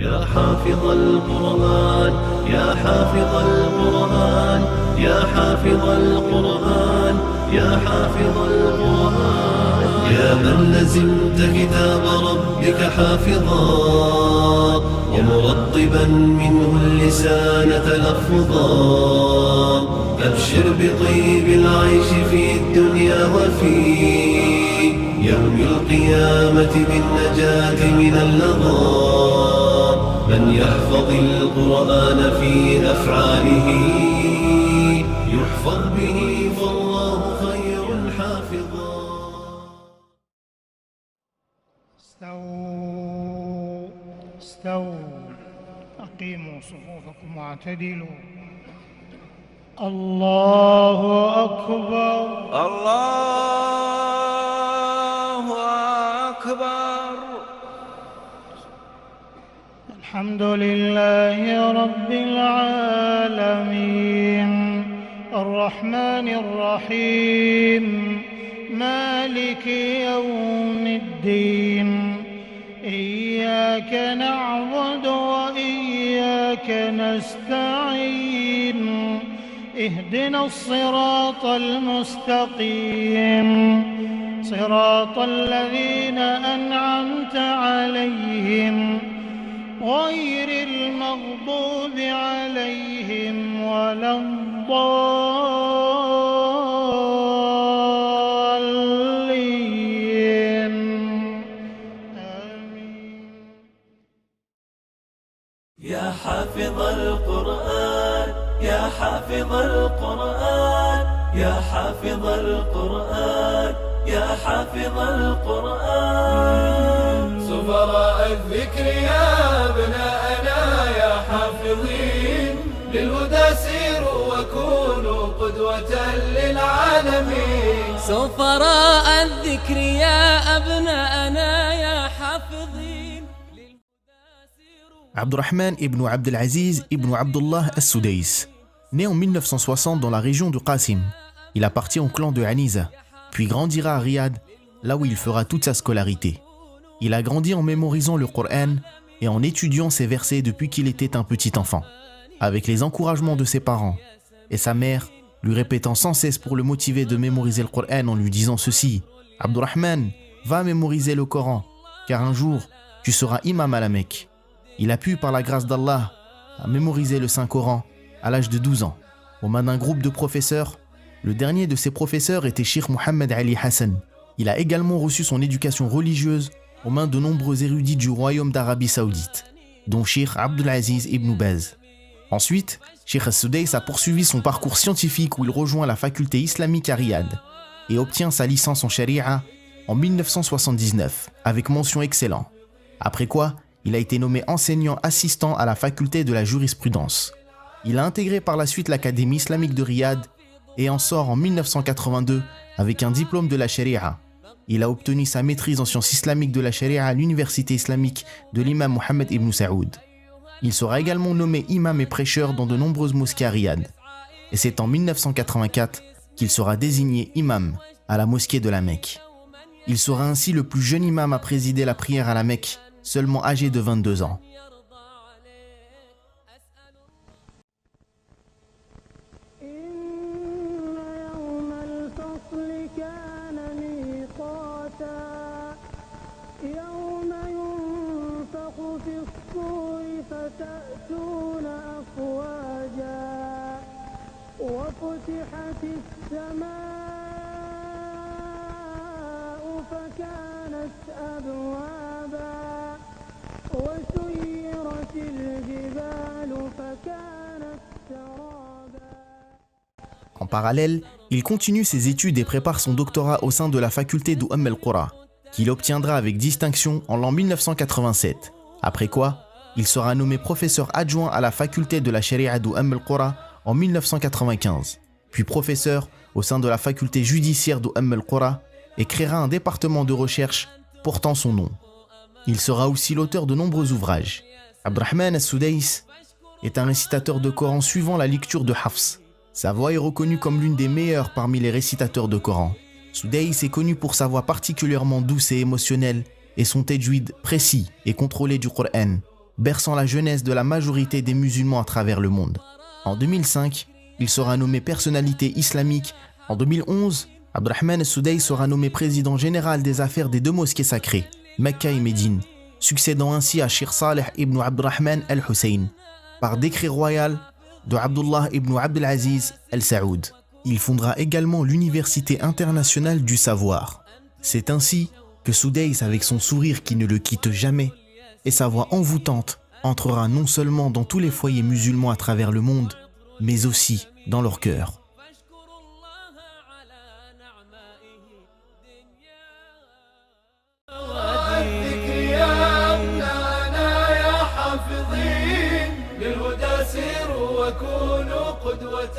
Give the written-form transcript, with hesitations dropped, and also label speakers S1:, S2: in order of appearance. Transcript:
S1: يا حافظ القرآن يا حافظ القرآن يا حافظ القرآن يا حافظ القرآن يا من لزمت كتاب ربك حافظا ومرطبا منه اللسان تلفظا أبشر بطيب العيش في الدنيا وفي يوم القيامة بالنجاة من اللظى من يحفظ القرآن في أفعاله يحفظ به فالله خير حافظا.
S2: استووا أقيموا صفوفكم واعتدلوا. الله أكبر
S3: الله أكبر.
S2: الحمد لله رب العالمين الرحمن الرحيم مالك يوم الدين إياك نعبد وإياك نستعين اهدنا الصراط المستقيم صراط الذين أنعمت عليهم غير المغضوب عليهم ولا الضالين آمين.
S1: يا حافظ القرآن يا حافظ القرآن يا حافظ القرآن يا حافظ القرآن
S3: سفراء الذكر يا أبناءنا يا حافظين للهدى سيروا وكونوا قدوة للعالمين.
S4: سفراء الذكر يا أبناءنا يا حافظين.
S5: Abdurrahman ibn Abdelaziz ibn Abdullah as-Sudais, né en 1960 dans la région de Qasim, il appartient au clan de Haniza, puis grandira à Riyad, là où il fera toute sa scolarité. Il a grandi en mémorisant le Coran et en étudiant ses versets depuis qu'il était un petit enfant, avec les encouragements de ses parents et sa mère lui répétant sans cesse pour le motiver de mémoriser le Coran en lui disant ceci: Abdurrahman, va mémoriser le Coran, car un jour tu seras imam à la Mecque. Il a pu, par la grâce d'Allah, à mémoriser le Saint-Coran à l'âge de 12 ans, aux mains d'un groupe de professeurs. Le dernier de ces professeurs était Cheikh Mohammed Ali Hassan. Il a également reçu son éducation religieuse aux mains de nombreux érudits du royaume d'Arabie Saoudite, dont Cheikh Abdelaziz ibn Baz. Ensuite, Cheikh As-Sudais a poursuivi son parcours scientifique où il rejoint la faculté islamique à Riyad et obtient sa licence en charia en 1979 avec mention excellent. Après quoi, il a été nommé enseignant assistant à la faculté de la jurisprudence. Il a intégré par la suite l'Académie islamique de Riyad et en sort en 1982 avec un diplôme de la charia. Il a obtenu sa maîtrise en sciences islamiques de la charia à l'université islamique de l'imam Mohammed ibn Saoud. Il sera également nommé imam et prêcheur dans de nombreuses mosquées à Riyad. Et c'est en 1984 qu'il sera désigné imam à la mosquée de la Mecque. Il sera ainsi le plus jeune imam à présider la prière à la Mecque, seulement âgé de 22 ans.
S6: وفتحت السماء فكانت أبوابا وسيرت الجبال فكانت سرابا.
S5: En parallèle, il continue ses études et prépare son doctorat au sein de la faculté d'Umm al-Qura, qu'il obtiendra avec distinction en l'an 1987. Après quoi, il sera nommé professeur adjoint à la faculté de la Sharia d'Umm al-Qura en 1995, puis professeur au sein de la faculté judiciaire d'Umm al-Qura et créera un département de recherche portant son nom. Il sera aussi l'auteur de nombreux ouvrages. Abdurrahman as-Sudais est un récitateur de Coran suivant la lecture de Hafs. Sa voix est reconnue comme l'une des meilleures parmi les récitateurs de Coran. Sudais est connu pour sa voix particulièrement douce et émotionnelle et son tajwid précis et contrôlé du Coran, berçant la jeunesse de la majorité des musulmans à travers le monde. En 2005, il sera nommé personnalité islamique. En 2011, Abdurrahman al-Sudais sera nommé président général des affaires des deux mosquées sacrées, Mecca et Médine, succédant ainsi à Sheikh Saleh ibn Abdurrahman al-Hussein, par décret royal de Abdullah ibn Abdelaziz al-Saoud. Il fondera également l'Université internationale du savoir. C'est ainsi que Sudais, avec son sourire qui ne le quitte jamais et sa voix envoûtante, entrera non seulement dans tous les foyers musulmans à travers le monde, mais aussi dans leur cœur.
S3: الذكر يا أبناءنا يا حافظين للهدى سيروا وكونوا قدوة